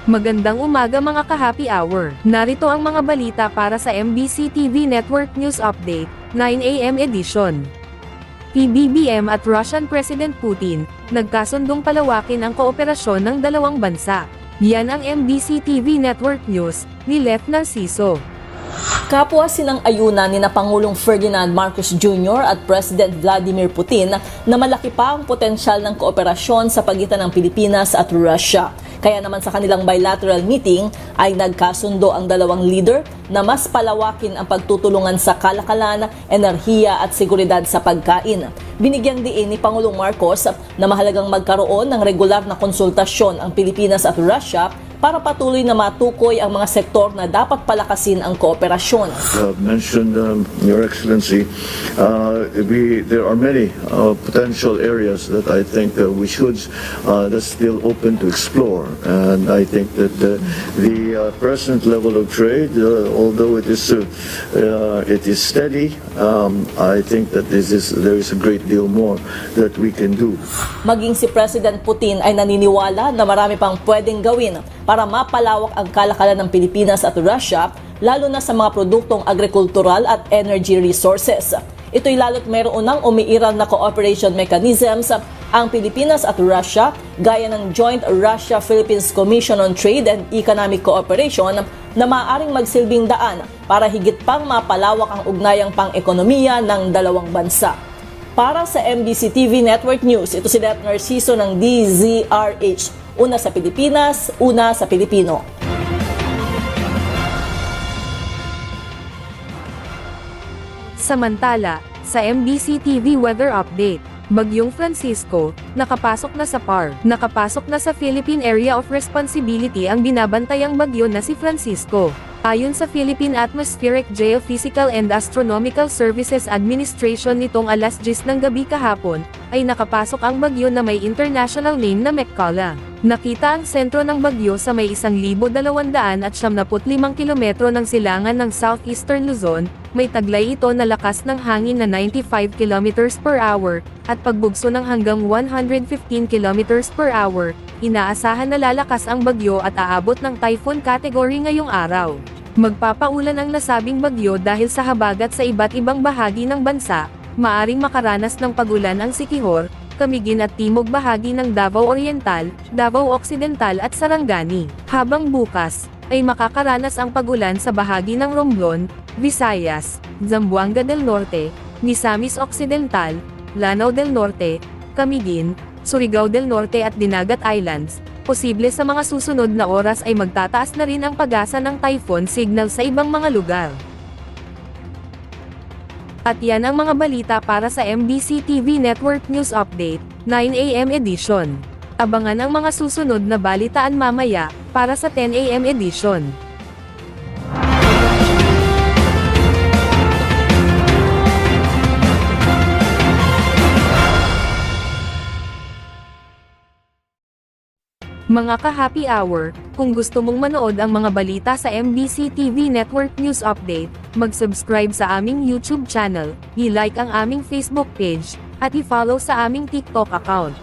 Magandang umaga mga ka-happy hour. Narito ang mga balita para sa MBC TV Network News Update, 9 AM edition. PBBM at Russian President Putin, nagkasundong palawakin ang kooperasyon ng dalawang bansa. Yan ang MBC TV Network News, ni Lef Narciso. Kapwa sinang-ayunan ni Pangulong Ferdinand Marcos Jr. at President Vladimir Putin na malaki pa ang potensyal ng kooperasyon sa pagitan ng Pilipinas at Russia. Kaya naman sa kanilang bilateral meeting ay nagkasundo ang dalawang leader na mas palawakin ang pagtutulungan sa kalakalan, enerhiya at seguridad sa pagkain. Binigyang diin ni Pangulong Marcos na mahalagang magkaroon ng regular na konsultasyon ang Pilipinas at Russia para patuloy na matukoy ang mga sektor na dapat palakasin ang kooperasyon. Mentioned, Your Excellency, there are many potential areas that I think we should that's still open to explore, and I think that the present level of trade, although it is steady, I think that there is a great deal more that we can do. Maging si President Putin ay naniniwala na marami pang pwedeng gawin para mapalawak ang kalakalan ng Pilipinas at Russia, lalo na sa mga produktong agrikultural at energy resources. Ito'y lalo't mayroon ng umiiral na cooperation mechanisms ang Pilipinas at Russia, gaya ng Joint Russia-Philippines Commission on Trade and Economic Cooperation na maaaring magsilbing daan para higit pang mapalawak ang ugnayang pang-ekonomiya ng dalawang bansa. Para sa MBC TV Network News, ito si Lef Narciso ng DZRH. Una sa Pilipinas, una sa Pilipino. Samantala, sa MBC TV Weather Update, Bagyong Francisco, nakapasok na sa PAR. Nakapasok na sa Philippine Area of Responsibility ang binabantayang bagyo na si Francisco. Ayon sa Philippine Atmospheric Geophysical and Astronomical Services Administration nitong alas 10 ng gabi kahapon, ay nakapasok ang bagyo na may international name na Mekcala. Nakita ang sentro ng bagyo sa may 1,275 kilometro ng silangan ng southeastern Luzon, may taglay ito na lakas ng hangin na 95 kilometers per hour, at pagbugso ng hanggang 115 kilometers per hour. Inaasahan na lalakas ang bagyo at aabot ng typhoon category ngayong araw. Magpapaulan ang nasabing bagyo dahil sa habagat sa iba't ibang bahagi ng bansa, maaring makaranas ng pagulan ang Siquijor, Camiguin at timog bahagi ng Davao Oriental, Davao Occidental at Sarangani. Habang bukas, ay makakaranas ang pagulan sa bahagi ng Romblon, Visayas, Zamboanga del Norte, Misamis Occidental, Lanao del Norte, Camiguin, Surigao del Norte at Dinagat Islands. Posible sa mga susunod na oras ay magtataas na rin ang pag-asa ng typhoon signal sa ibang mga lugar. At yan ang mga balita para sa MBC TV Network News Update, 9 AM edition. Abangan ang mga susunod na balitaan mamaya, para sa 10 AM edition. Mga ka-happy hour, kung gusto mong manood ang mga balita sa MBC TV Network News Update, mag-subscribe sa aming YouTube channel, i-like ang aming Facebook page, at i-follow sa aming TikTok account.